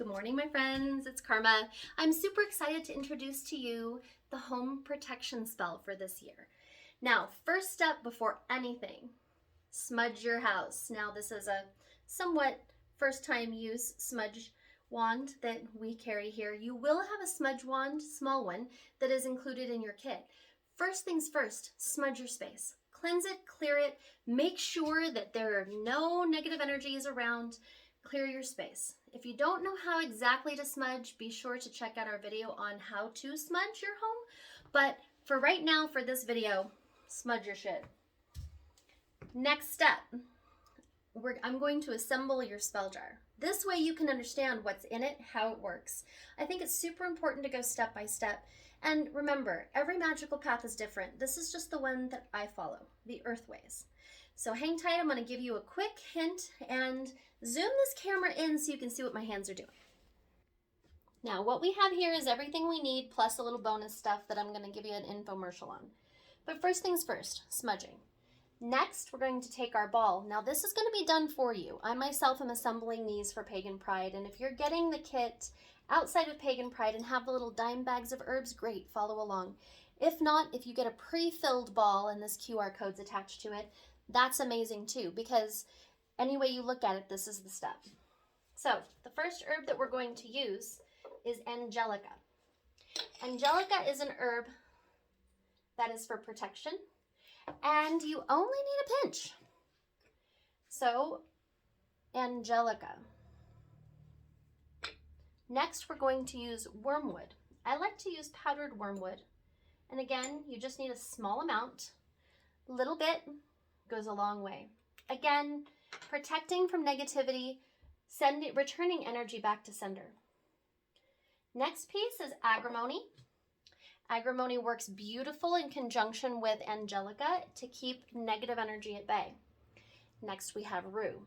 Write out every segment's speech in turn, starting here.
Good morning, my friends. It's Karma. I'm super excited to introduce to you the home protection spell for this year. Now, first step before anything, smudge your house. Now, this is a somewhat first time use smudge wand that we carry here. You will have a smudge wand, small one, that is included in your kit. First things first, smudge your space. Cleanse it, clear it, make sure that there are no negative energies around. Clear your space. If you don't know how exactly to smudge, be sure to check out our video on how to smudge your home. But for right now, for this video, smudge your shit. Next step, I'm going to assemble your spell jar. This way you can understand what's in it, how it works. I think it's super important to go step by step. And remember, every magical path is different. This is just the one that I follow, the Earth Ways. So hang tight, I'm going to give you a quick hint and zoom this camera in so you can see what my hands are doing. Now, what we have here is everything we need plus a little bonus stuff that I'm going to give you an infomercial on. But first things first, smudging. Next, we're going to take our ball. Now, this is going to be done for you. I myself am assembling these for Pagan Pride, and if you're getting the kit outside of Pagan Pride and have the little dime bags of herbs, great, follow along. If not, if you get a pre-filled ball and this QR code's attached to it, that's amazing too, because any way you look at it, this is the step. So the first herb that we're going to use is Angelica. Angelica is an herb that is for protection, and you only need a pinch. So Angelica. Next, we're going to use wormwood. I like to use powdered wormwood. And again, you just need a small amount. A little bit goes a long way. Again, protecting from negativity, returning energy back to sender. Next piece is agrimony. Agrimony works beautiful in conjunction with Angelica to keep negative energy at bay. Next, we have rue.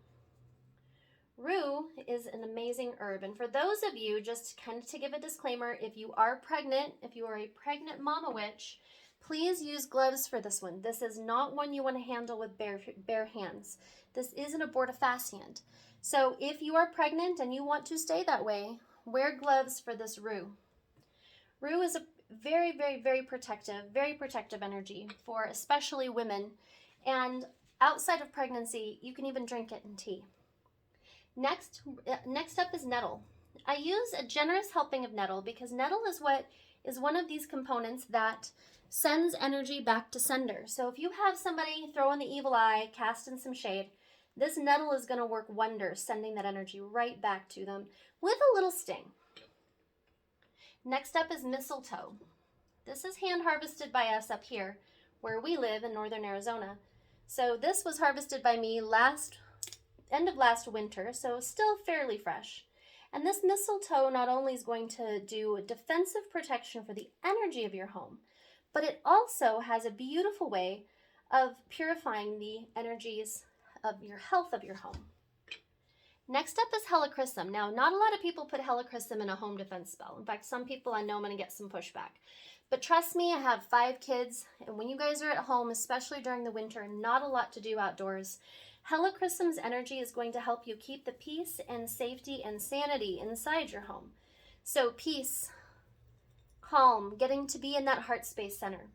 Rue is an amazing herb, and for those of you, just kind of to give a disclaimer, if you are pregnant, if you are a pregnant mama witch, please use gloves for this one. This is not one you want to handle with bare hands. This is an abortifacient hand. So if you are pregnant and you want to stay that way, wear gloves for this rue. Rue is a very, very, very protective energy for especially women. And outside of pregnancy, you can even drink it in tea. Next up is nettle. I use a generous helping of nettle because nettle is one of these components that sends energy back to sender. So if you have somebody throwing the evil eye, casting some shade, this nettle is going to work wonders, sending that energy right back to them with a little sting. Next up is mistletoe. This is hand harvested by us up here where we live in northern Arizona. So this was harvested by me end of last winter, so still fairly fresh. And this mistletoe not only is going to do defensive protection for the energy of your home, but it also has a beautiful way of purifying the energies of your health of your home. Next up is helichrysum. Now, not a lot of people put helichrysum in a home defense spell. In fact, some people I know I'm going to get some pushback. But trust me, I have 5 kids, and when you guys are at home, especially during the winter, not a lot to do outdoors, helichrysum's energy is going to help you keep the peace and safety and sanity inside your home. So peace, calm, getting to be in that heart space center.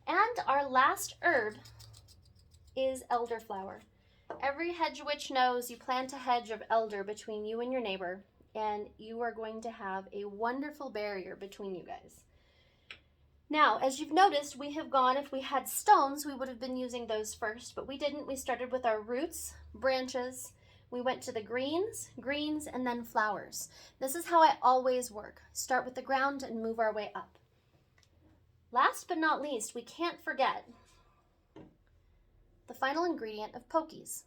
And our last herb is elderflower. Every hedge witch knows you plant a hedge of elder between you and your neighbor, and you are going to have a wonderful barrier between you guys. Now, as you've noticed, we have gone, if we had stones, we would have been using those first, but we didn't. We started with our roots, branches, we went to the greens, and then flowers. This is how I always work. Start with the ground and move our way up. Last but not least, we can't forget the final ingredient of pokies.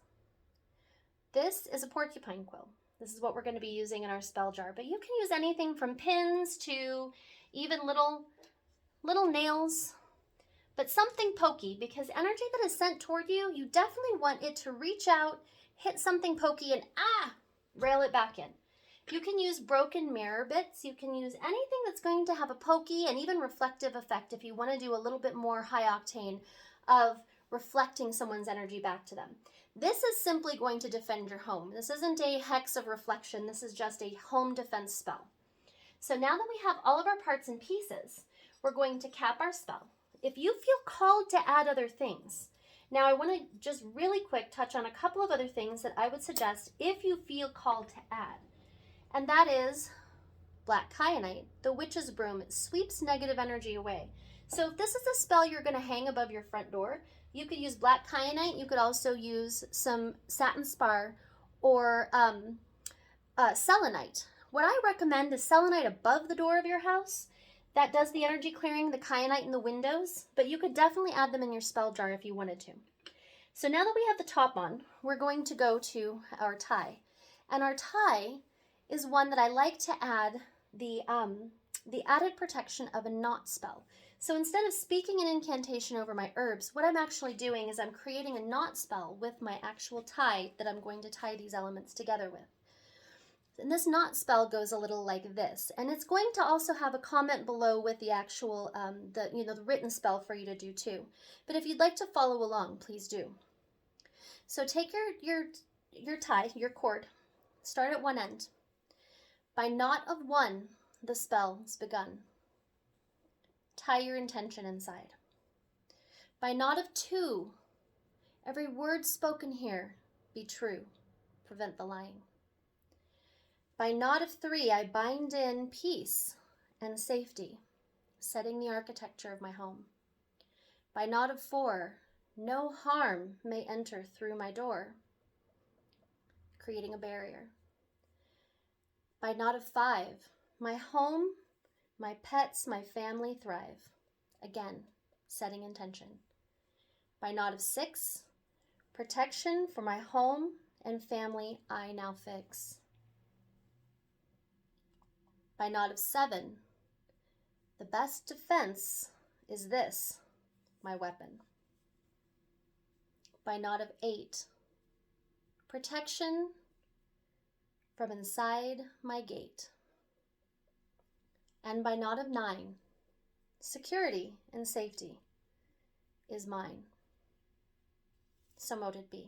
This is a porcupine quill. This is what we're going to be using in our spell jar, but you can use anything from pins to even little nails, but something pokey, because energy that is sent toward you, you definitely want it to reach out, hit something pokey, and rail it back in. You can use broken mirror bits. You can use anything that's going to have a pokey and even reflective effect if you want to do a little bit more high octane of reflecting someone's energy back to them. This is simply going to defend your home. This isn't a hex of reflection. This is just a home defense spell. So now that we have all of our parts and pieces, we're going to cap our spell. If you feel called to add other things, now I want to just really quick touch on a couple of other things that I would suggest if you feel called to add. And that is black kyanite, the witch's broom. It sweeps negative energy away. So if this is a spell you're going to hang above your front door, you could use black kyanite. You could also use some satin spar or selenite. What I recommend is selenite above the door of your house. That does the energy clearing, the kyanite in the windows, but you could definitely add them in your spell jar if you wanted to. So now that we have the top on, we're going to go to our tie. And our tie is one that I like to add the added protection of a knot spell. So instead of speaking an incantation over my herbs, what I'm actually doing is I'm creating a knot spell with my actual tie that I'm going to tie these elements together with. And this knot spell goes a little like this, and it's going to also have a comment below with the actual, the written spell for you to do too. But if you'd like to follow along, please do. So take your tie, your cord, start at one end. By knot of one, the spell is begun. Tie your intention inside. By knot of two, every word spoken here be true. Prevent the lying. By knot of three, I bind in peace and safety, setting the architecture of my home. By knot of four, no harm may enter through my door, creating a barrier. By knot of five, my home, my pets, my family thrive. Again, setting intention. By knot of six, protection for my home and family I now fix. By knot of seven, the best defense is this, my weapon. By knot of eight, protection from inside my gate. And by knot of nine, security and safety is mine. So mote it be.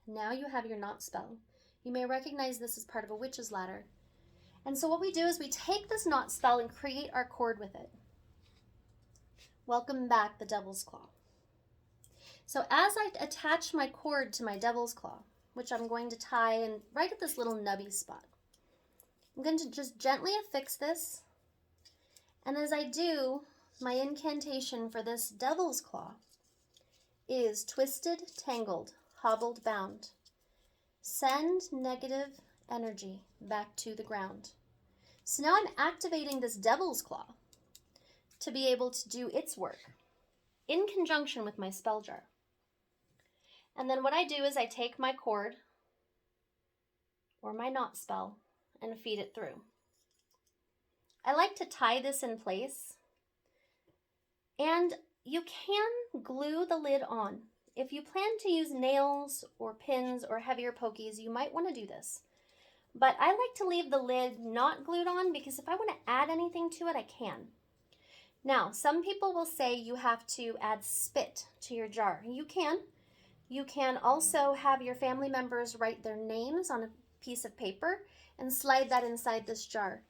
Now you have your knot spell. You may recognize this as part of a witch's ladder. And so what we do is we take this knot spell and create our cord with it. Welcome back, the Devil's Claw. So as I attach my cord to my Devil's Claw, which I'm going to tie in right at this little nubby spot, I'm going to just gently affix this. And as I do, my incantation for this Devil's Claw is twisted, tangled, hobbled, bound. Send negative energy back to the ground. So now I'm activating this Devil's Claw to be able to do its work in conjunction with my spell jar. And then what I do is I take my cord or my knot spell and feed it through. I like to tie this in place, and you can glue the lid on. If you plan to use nails or pins or heavier pokies, you might want to do this. But I like to leave the lid not glued on because if I want to add anything to it, I can. Now, some people will say you have to add spit to your jar. You can. You can also have your family members write their names on a piece of paper and slide that inside this jar.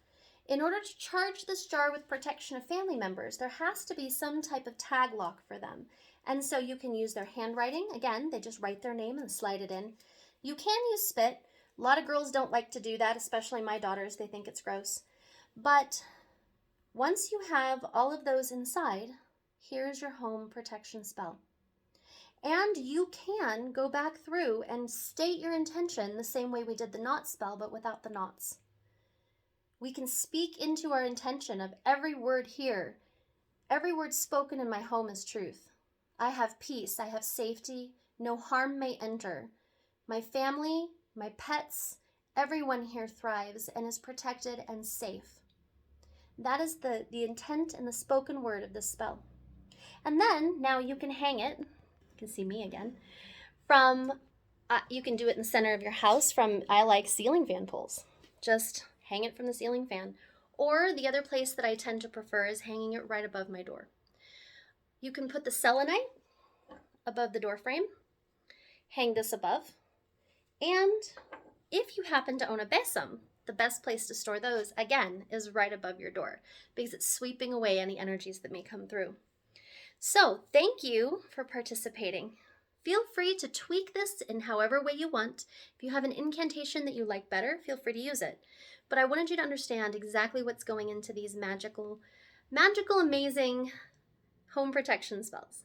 In order to charge this jar with protection of family members, there has to be some type of tag lock for them. And so you can use their handwriting. Again, they just write their name and slide it in. You can use spit. A lot of girls don't like to do that, especially my daughters. They think it's gross. But once you have all of those inside, here's your home protection spell. And you can go back through and state your intention the same way we did the knot spell, but without the knots. We can speak into our intention of every word here. Every word spoken in my home is truth. I have peace. I have safety. No harm may enter. My family, my pets, everyone here thrives and is protected and safe. That is the intent and the spoken word of this spell. And then now you can hang it. You can see me again. You can do it in the center of your house from, I like ceiling fan poles. Just hang it from the ceiling fan. Or the other place that I tend to prefer is hanging it right above my door. You can put the selenite above the door frame. hang this above. And if you happen to own a besom, the best place to store those, again, is right above your door because it's sweeping away any energies that may come through. So thank you for participating. Feel free to tweak this in however way you want. If you have an incantation that you like better, feel free to use it. But I wanted you to understand exactly what's going into these magical, amazing home protection spells.